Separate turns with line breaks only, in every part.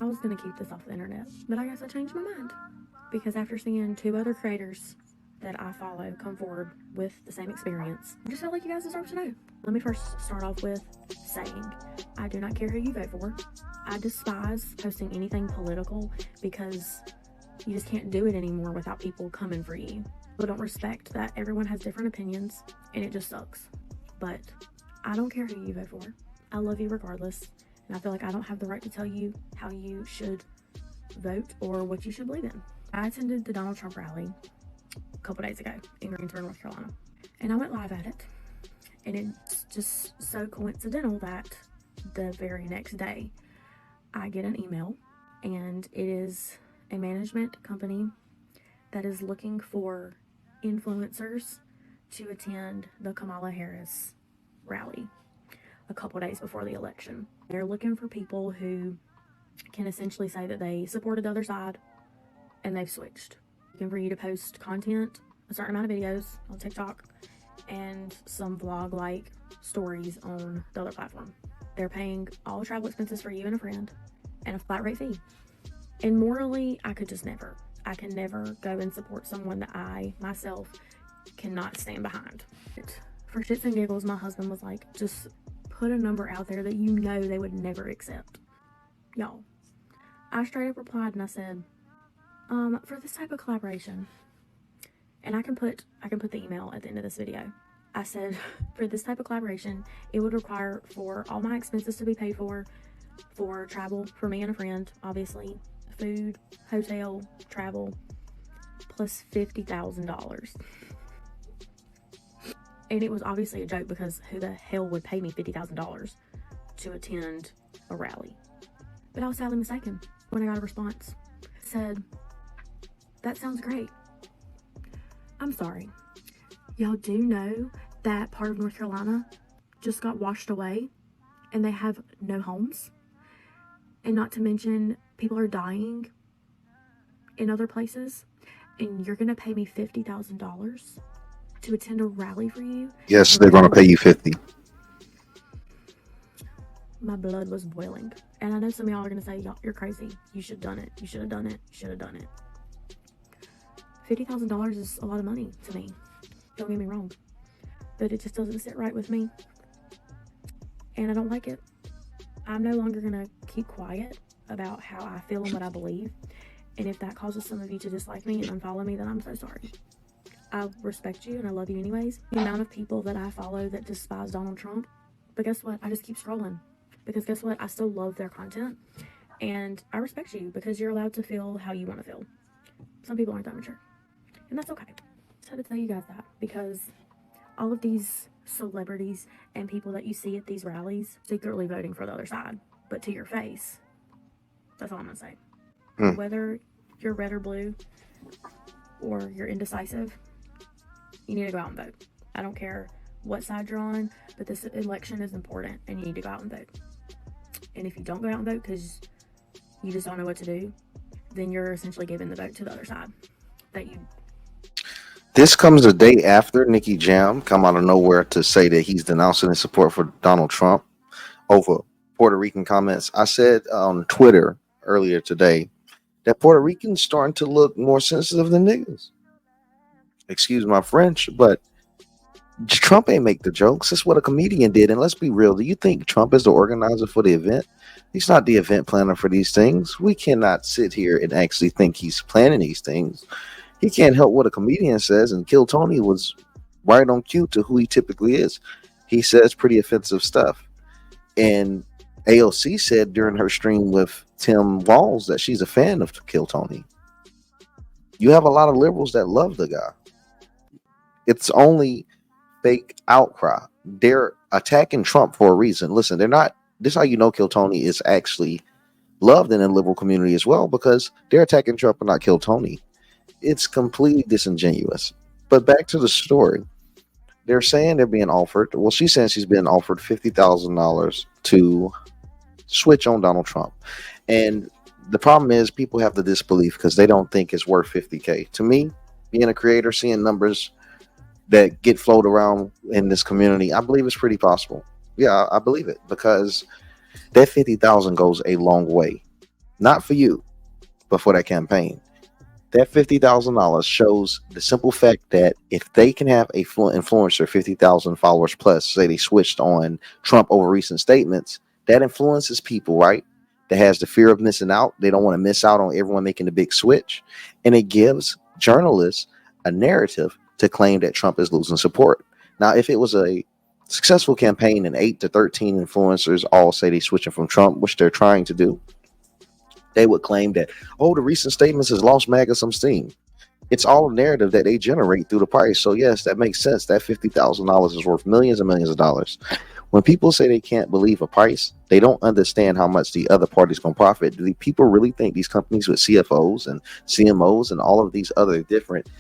I was going to keep this off the internet, but I guess I changed my mind. Because after seeing 2 other creators that I follow come forward with the same experience, I just felt like you guys deserve to know. Let me first start off with saying I do not care who you vote for. I despise posting anything political because you just can't do it anymore without people coming for you. People don't respect that everyone has different opinions, and it just sucks. But I don't care who you vote for. I love you regardless, and I feel like I don't have the right to tell you how you should vote or what you should believe in. I attended the Donald Trump rally a couple days ago in Greensboro, North Carolina, and I went live at it. And it's just so coincidental that the very next day I get an email, and it is a management company that is looking for influencers to attend the Kamala Harris rally a couple days before the election. They're looking for people who can essentially say that they supported the other side and they've switched. Looking for you to post content, a certain amount of videos on TikTok, and some vlog-like stories on the other platform. They're paying all travel expenses for you and a friend and a flat rate fee. And morally, I can never go and support someone that I, myself, cannot stand behind. For shits and giggles, my husband was like, just put a number out there that you know they would never accept. Y'all, I straight up replied and I said, for this type of collaboration, and I can put the email at the end of this video. I said, for this type of collaboration, it would require for all my expenses to be paid for travel for me and a friend, obviously, food, hotel, travel, plus $50,000. And it was obviously a joke because who the hell would pay me $50,000 to attend a rally? But I was sadly mistaken when I got a response. It said, that sounds great. I'm sorry. Y'all do know that part of North Carolina just got washed away and they have no homes? And not to mention, people are dying in other places, and you're gonna pay me $50,000 to attend a rally for you?
Yes, they're going to pay you 50.
My blood was boiling. And I know some of y'all are gonna say, y'all, you're crazy. You should have done it. You should have done it. You should have done it. $50,000 is a lot of money to me. Don't get me wrong. But it just doesn't sit right with me. And I don't like it. I'm no longer gonna keep quiet about how I feel and what I believe. And if that causes some of you to dislike me and unfollow me, then I'm so sorry. I respect you and I love you anyways. The amount of people that I follow that despise Donald Trump, but guess what? I just keep scrolling. Because guess what? I still love their content. And I respect you because you're allowed to feel how you want to feel. Some people aren't that mature. And that's okay. Just had to tell you guys that. Because all of these celebrities and people that you see at these rallies secretly voting for the other side. But to your face. That's all I'm going to say. Whether you're red or blue or you're indecisive, you need to go out and vote. I don't care what side you're on, but this election is important and you need to go out and vote. And if you don't go out and vote because you just don't know what to do, then you're essentially giving the vote to the other side.
This comes a day after Nicky Jam come out of nowhere to say that he's denouncing his support for Donald Trump over Puerto Rican comments. I said on Twitter earlier today that Puerto Ricans starting to look more sensitive than niggas. Excuse my French, but Trump ain't make the jokes. That's what a comedian did. And let's be real. Do you think Trump is the organizer for the event? He's not the event planner for these things. We cannot sit here and actually think he's planning these things. He can't help what a comedian says. And Kill Tony was right on cue to who he typically is. He says pretty offensive stuff. And AOC said during her stream with Tim Walz that she's a fan of Kill Tony. You have a lot of liberals that love the guy. It's only fake outcry. They're attacking Trump for a reason. Listen, they're not. This is how you know Kill Tony is actually loved in the liberal community as well, because they're attacking Trump and not Kill Tony. It's completely disingenuous. But back to the story. They're saying they're being offered. Well, she's saying she's been offered $50,000 to switch on Donald Trump. And the problem is people have the disbelief because they don't think it's worth $50K. To me, being a creator, seeing numbers that get floated around in this community, I believe it's pretty possible. Yeah, I believe it because that $50,000 goes a long way. not for you, but for that campaign. That $50,000 shows the simple fact that if they can have a influencer, 50,000 followers plus, say they switched on Trump over recent statements, that influences people, right? That has the fear of missing out. They don't want to miss out on everyone making the big switch. And it gives journalists a narrative to claim that Trump is losing support. Now, if it was a successful campaign and 8 to 13 influencers all say they're switching from Trump, which they're trying to do, they would claim that, oh, the recent statements has lost MAGA some steam. It's all a narrative that they generate through the price. So yes, that makes sense. That $50,000 is worth millions and millions of dollars. When people say they can't believe a price, they don't understand how much the other party's going to profit. Do the people really think these companies with CFOs and CMOs and all of these other different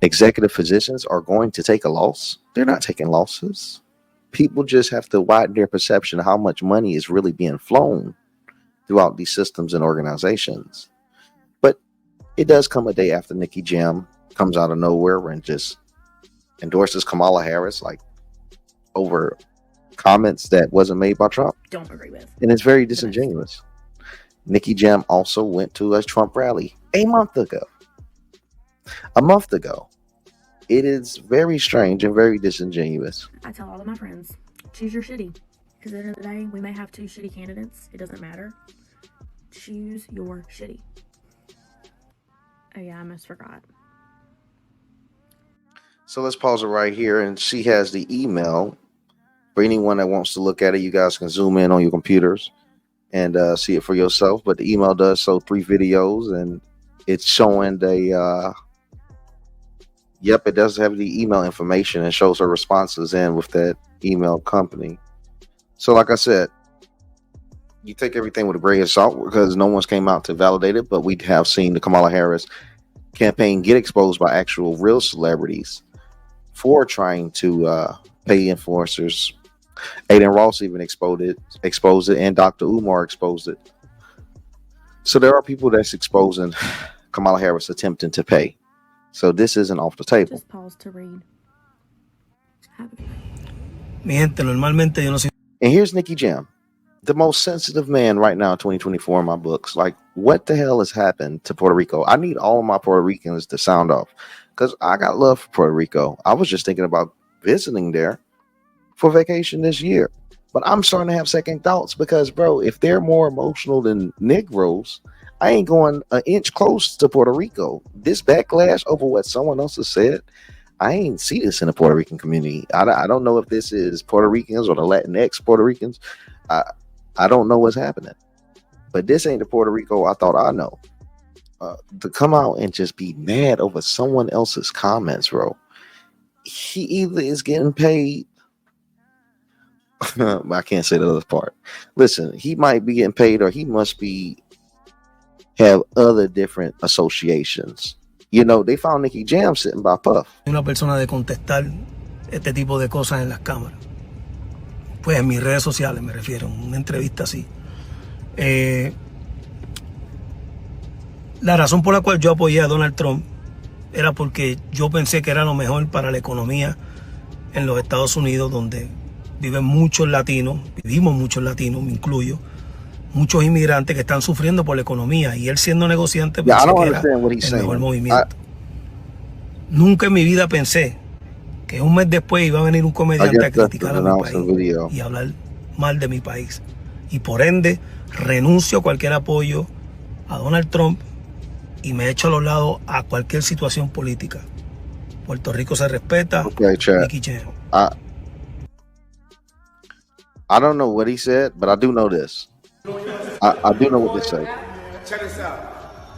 executive positions are going to take a loss? They're not taking losses. People just have to widen their perception of how much money is really being flown throughout these systems and organizations. But it does come a day after Nikki Jam comes out of nowhere and just endorses Kamala Harris, like over comments that wasn't made by Trump.
Don't agree with.
And it's very disingenuous. Nikki Jam also went to a Trump rally a month ago. It is very strange and very disingenuous.
I tell all of my friends, choose your shitty. Because at the end of the day, we may have 2 shitty candidates. It doesn't matter. Choose your shitty. Oh yeah, I almost forgot.
So let's pause it right here. And she has the email. For anyone that wants to look at it, you guys can zoom in on your computers and see it for yourself. But the email does show 3 videos, and it's showing the it does have the email information and shows her responses in with that email company. So like I said, you take everything with a grain of salt because no one's came out to validate it, but we have seen the Kamala Harris campaign get exposed by actual real celebrities for trying to pay influencers. Aiden Ross even exposed it, and Dr. Umar exposed it. So there are people that's exposing Kamala Harris attempting to pay. So this isn't off the table.
Just pause to read.
And here's Nikki Jam, the most sensitive man right now in 2024 in my books. Like, what the hell has happened to Puerto Rico? I need all of my Puerto Ricans to sound off because I got love for Puerto Rico. I was just thinking about visiting there for vacation this year. But I'm starting to have second thoughts because, bro, if they're more emotional than Negroes, I ain't going an inch close to Puerto Rico. This backlash over what someone else has said, I ain't see this in the Puerto Rican community. I don't know if this is Puerto Ricans or the Latinx Puerto Ricans. I don't know what's happening. But this ain't the Puerto Rico I thought I know. To come out and just be mad over someone else's comments, bro. He either is getting paid. I can't say the other part. Listen, he might be getting paid or he must have other different associations. You know, they found Nikki Jam sitting by Puff.
Una persona de contestar este tipo de cosas en las cámaras. Pues en mis redes sociales me refiero, una entrevista así. La razón por la cual yo apoyé a Donald Trump era porque yo pensé que era lo mejor para la economía en los Estados Unidos, donde vivimos muchos latinos, me incluyo, muchos inmigrantes que están sufriendo por la economía, y él siendo negociante pensé que era el mejor movimiento. Nunca en mi vida pensé que un mes después iba a venir un comediante a criticar a mi país y hablar mal de mi país. Y por ende, renuncio a cualquier apoyo a Donald Trump y me echo a los lados a cualquier situación política. Puerto Rico se respeta. Nikki Jam.
I don't know what he said, but I do know this. I do know what they say.
Check this out.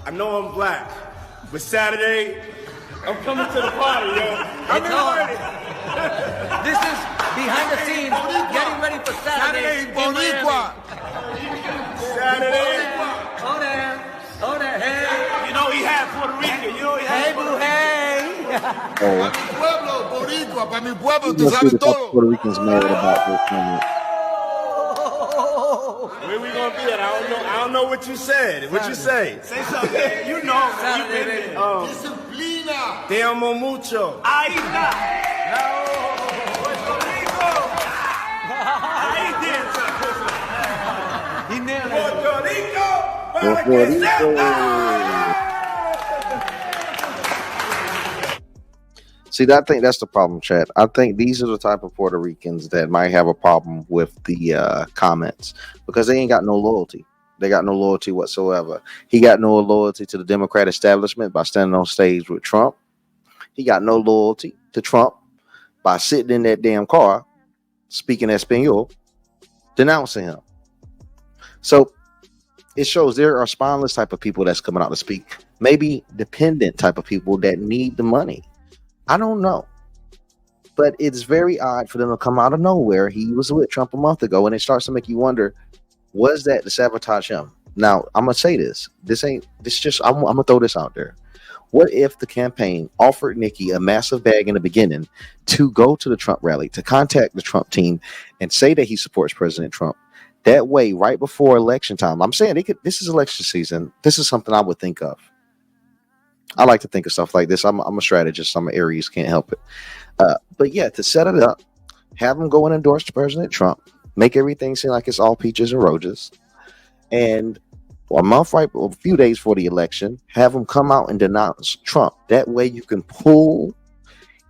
I know I'm black, but Saturday, I'm coming to the party, yo. I'm ready.
This is behind the scenes, getting ready for Saturday.
Saturday.
Oh there, hey.
You know he had Puerto Rican. You know he had
Hey, boo, hey.
Oh.
Para mi pueblo, boricua, para mi pueblo, tú
Let's see
sabes
the
todo.
Puerto Ricans mad about this comment.
Where we gonna be at? I don't know what you said. What you say? Say something. You know.
Saturday, baby.
Disciplina.
Te amo mucho. Ahí está. Puerto Rico. Ahí está.
He nailed it.
Puerto Rico.
Go Puerto Rico. See, I think that's the problem, chat. I think these are the type of Puerto Ricans that might have a problem with the comments because they ain't got no loyalty. They got no loyalty whatsoever. He got no loyalty to the Democrat establishment by standing on stage with Trump. He got no loyalty to Trump by sitting in that damn car, speaking Espanol, denouncing him. So it shows there are spineless type of people that's coming out to speak. Maybe dependent type of people that need the money. I don't know. But it's very odd for them to come out of nowhere. He was with Trump a month ago, and it starts to make you wonder, was that to sabotage him? Now, I'm going to say this. I'm going to throw this out there. What if the campaign offered Nikki a massive bag in the beginning to go to the Trump rally, to contact the Trump team and say that he supports President Trump? That way, right before election time, I'm saying this is election season. This is something I would think of. I like to think of stuff like this. I'm a strategist. I'm an Aries. Can't help it. But yeah, to set it up, have him go and endorse President Trump, make everything seem like it's all peaches and roses, and a few days for the election, have him come out and denounce Trump. That way you can pull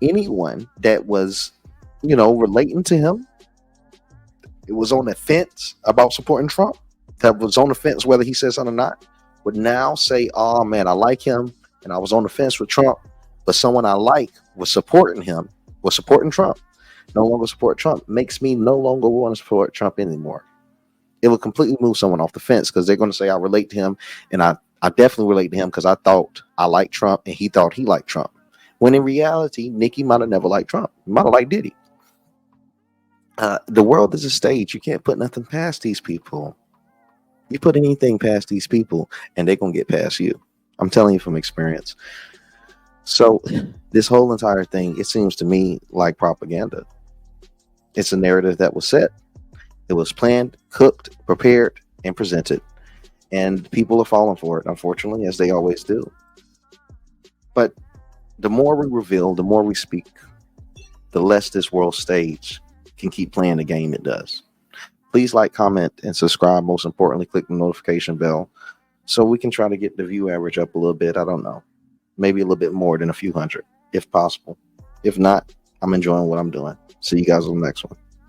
anyone that was, relating to him. It was on the fence about supporting Trump, that was on the fence whether he says something or not, would now say, oh man, I like him, and I was on the fence with Trump, but someone I like was supporting him, was supporting Trump, no longer support Trump, makes me no longer want to support Trump anymore. It will completely move someone off the fence because they're going to say, I relate to him, and I definitely relate to him because I thought I liked Trump and he thought he liked Trump. When in reality, Nikki might have never liked Trump. He might have liked Diddy. The world is a stage. You can't put nothing past these people. You put anything past these people and they're going to get past you. I'm telling you from experience. So this whole entire thing, it seems to me like propaganda. It's a narrative that was set. It was planned, cooked, prepared, and presented. And people are falling for it, unfortunately, as they always do. But the more we reveal, the more we speak, the less this world stage can keep playing the game it does. Please like, comment, and subscribe. Most importantly, click the notification bell so we can try to get the view average up a little bit. I don't know. Maybe a little bit more than a few hundred, if possible. If not, I'm enjoying what I'm doing. See you guys on the next one.